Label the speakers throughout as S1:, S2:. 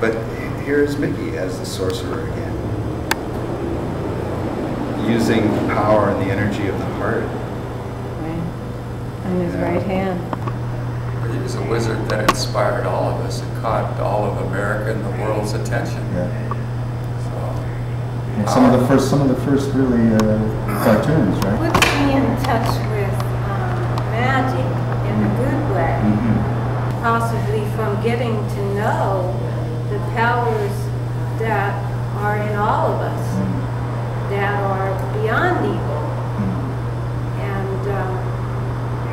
S1: But here's Mickey as the sorcerer again, using power and the energy of the heart.
S2: Right. On his right hand.
S3: He was a wizard that inspired all of us. It caught all of America and the world's attention.
S4: Yeah. Some of the first really cartoons, right?
S5: Puts me in touch with magic in a good way. Possibly from getting to know the powers that are in all of us, that are beyond evil. And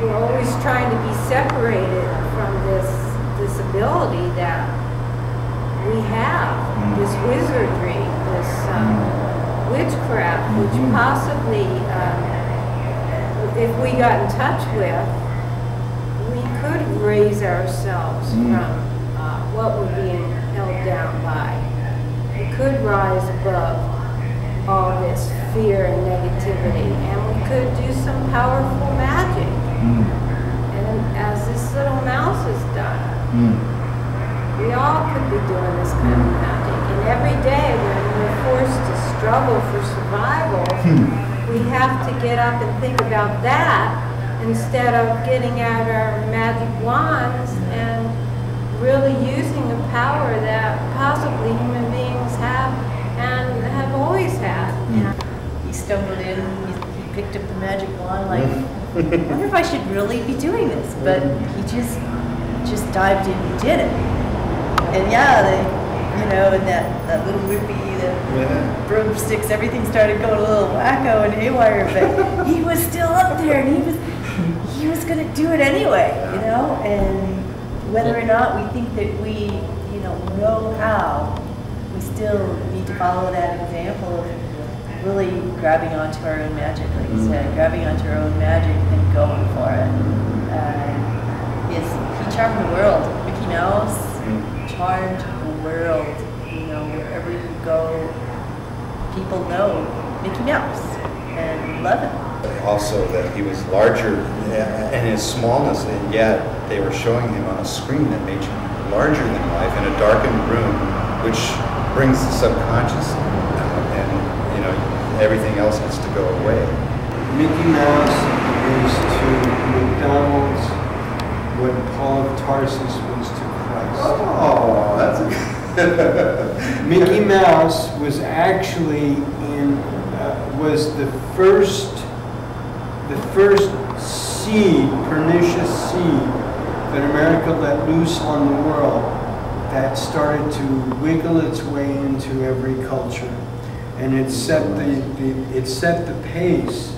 S5: we're always trying to be separated from this ability that we have, this wizardry, this witchcraft, which possibly, if we got in touch with, we could raise ourselves from what we're being held down by. We could rise above all this fear and negativity, and we could do some powerful magic. And as this little mouse has done, we all could be doing this kind of magic. And every day when we're forced to struggle for survival, we have to get up and think about that instead of getting out our magic wands and really using the power that possibly human beings have and have always had.
S2: He stumbled in, he picked up the magic wand, like, I wonder if I should really be doing this. But he just dived in and did it. And yeah, and that little whippy, the broomsticks, everything started going a little wacko and haywire, but he was still up there, and he was going to do it anyway, and whether or not we think that we, know how, we still need to follow that example of really grabbing onto our own magic, like you said, grabbing onto our own magic and going for it. He charmed the world. Mickey Mouse charmed the world. Wherever you go, people know Mickey Mouse and love him.
S1: Also that he was larger in his smallness, and yet they were showing him on a screen that made him larger than life in a darkened room, which brings the subconscious and everything else has to go away.
S6: Mickey Mouse is to McDonald's what Paul of Tarsus was to Christ.
S1: Oh, that's
S6: Mickey Mouse was actually was the first seed, pernicious seed, that America let loose on the world that started to wiggle its way into every culture. And it set the pace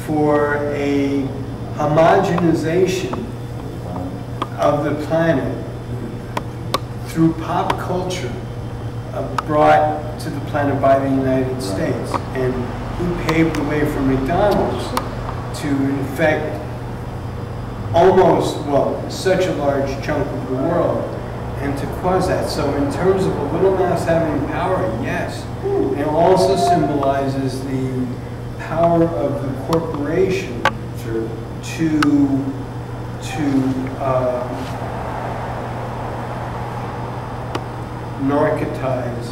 S6: for a homogenization of the planet through pop culture brought to the planet by the United States. And he paved the way for McDonald's to infect such a large chunk of the world and to cause that. So in terms of a little mouse having power, yes. It also symbolizes the power of the corporation to narcotize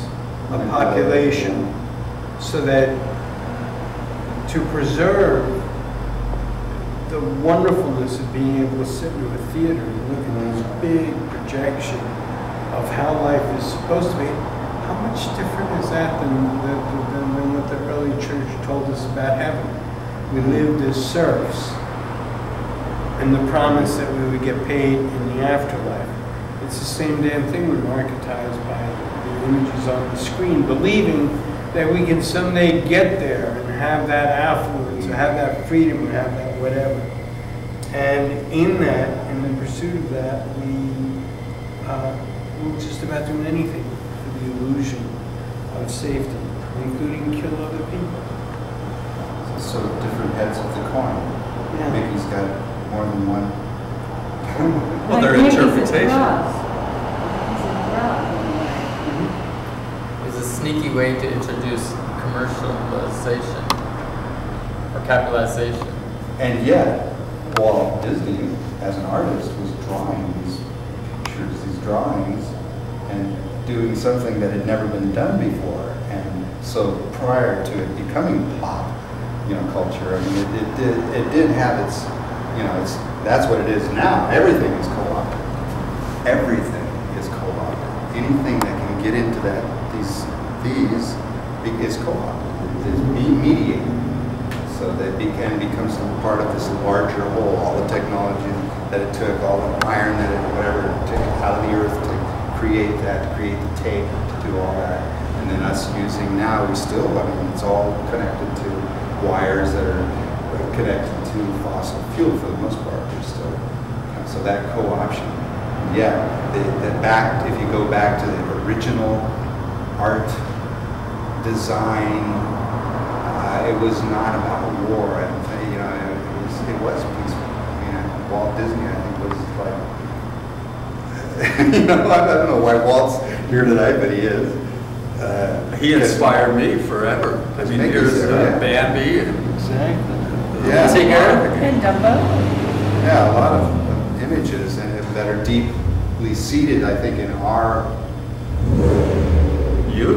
S6: a population so that to preserve the wonderfulness of being able to sit in a theater and look at this big projection of how life is supposed to be. How much different is that than what the early church told us about heaven? We lived as serfs, and the promise that we would get paid in the afterlife. It's the same damn thing. We're narcotized by the images on the screen, believing that we can someday get there and have that affluence, or have that freedom, or have that whatever. And in the pursuit of that, we'll just about do anything for the illusion of safety, including kill other people.
S1: So sort of different heads of the coin.
S6: Yeah.
S1: Mickey's got more than one.
S3: Well, their interpretation is a sneaky way to introduce commercialization or capitalization.
S1: And yet, Walt Disney, as an artist, was drawing these pictures, these drawings, and doing something that had never been done before. And so prior to it becoming pop, culture, I mean, it did have its, that's what it is now. Everything is co-opted. Everything is co-opted. Anything that can get into these is co-opted. It is mediated. So that becomes part of this larger whole. All the technology that it took, all the iron that it took out of the earth to create that, to create the tape, to do all that, and then us using now, it's all connected to wires that are connected to fossil fuel for the most part. So that co-option, if you go back to the original art design. It was not about war. I don't think, it was peaceful. I mean, Walt Disney, I think, was like, I don't know why Walt's here tonight, but he is.
S3: He inspired me forever. I mean, here's Bambi and
S2: And Dumbo.
S1: Yeah, a lot of images that are deeply seated, I think, in our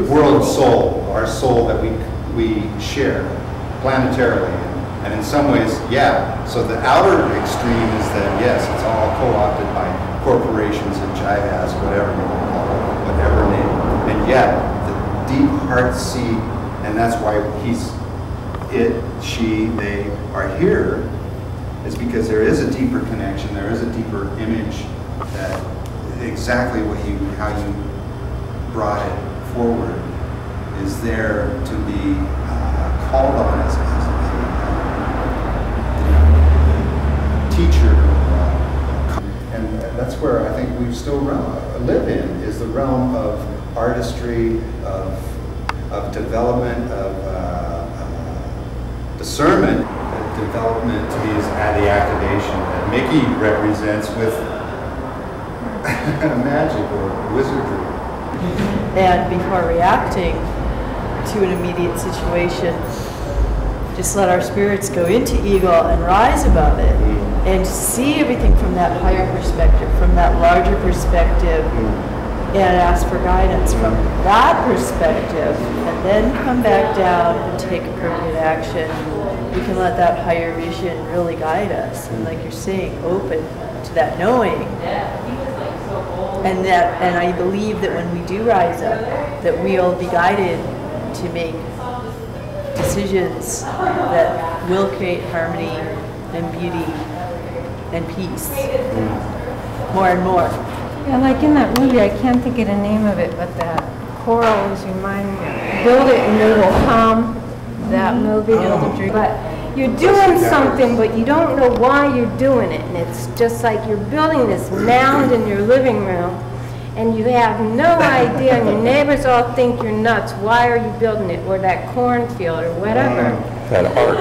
S1: world soul, our soul that we share planetarily, and in some ways, so the outer extreme is that, yes, it's all co-opted by corporations and jive-ass, whatever you want to call it, whatever name, and yet the deep heart seed, and that's why they are here, is because there is a deeper connection, there is a deeper image that exactly how you brought it forward is there to be called on as a teacher. And that's where I think we still live in, is the realm of artistry, of development, of discernment. Development to me is the activation that Mickey represents with magic or wizardry.
S2: And before reacting to an immediate situation, just let our spirits go into eagle and rise above it and see everything from that higher perspective, from that larger perspective, and ask for guidance from that perspective, and then come back down and take appropriate action. We can let that higher vision really guide us, and like you're saying, open to that knowing. And I believe that when we do rise up, that we'll be guided to make decisions that will create harmony and beauty and peace more and more.
S5: Yeah, like in that movie, I can't think of the name of it, but that choral is reminding me. Build it and it will hum. That movie, but you're doing something, but you don't know why you're doing it, and it's just like you're building this mound in your living room, and you have no idea, and your neighbors all think you're nuts. Why are you building it? Or that cornfield, or whatever.
S3: that ark.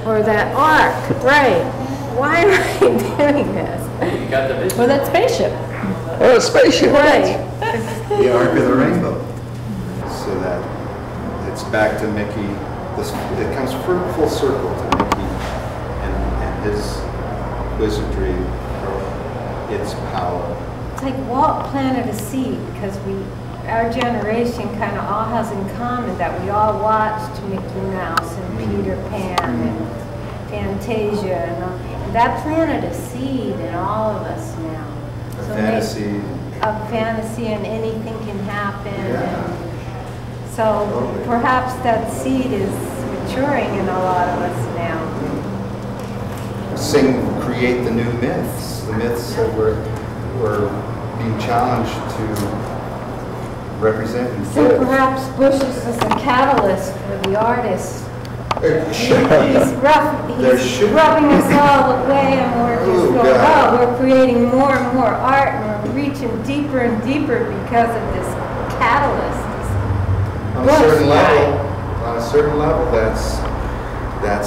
S5: Or that ark, right? Why am I doing this?
S3: You got the vision.
S2: Or that spaceship.
S3: Oh, a spaceship.
S5: Right.
S1: The arc of the rainbow. So that it's back to Mickey. It comes full circle to Mickey and his wizardry, its power.
S5: It's like Walt planted a seed, because our generation kind of all has in common that we all watched Mickey Mouse and Peter Pan and Fantasia, and that planted a seed in all of us now. A fantasy, and anything can happen.
S1: Yeah.
S5: So perhaps that seed is maturing in a lot of us now.
S1: Create the new myths. The myths that we're being challenged to represent and
S5: So
S1: live.
S5: perhaps Bush is a catalyst for the artist. He's rubbing us all away, and we're just going, we're creating more and more art, and we're reaching deeper and deeper because of this catalyst.
S1: On a certain level, that's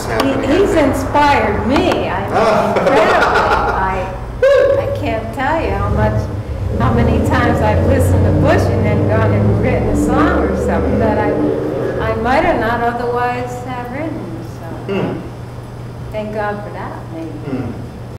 S1: happening.
S5: He's inspired me. I mean, incredibly. I can't tell you how many times I've listened to Bush and then gone and written a song or something that I might have not otherwise have written. So thank God for that, maybe.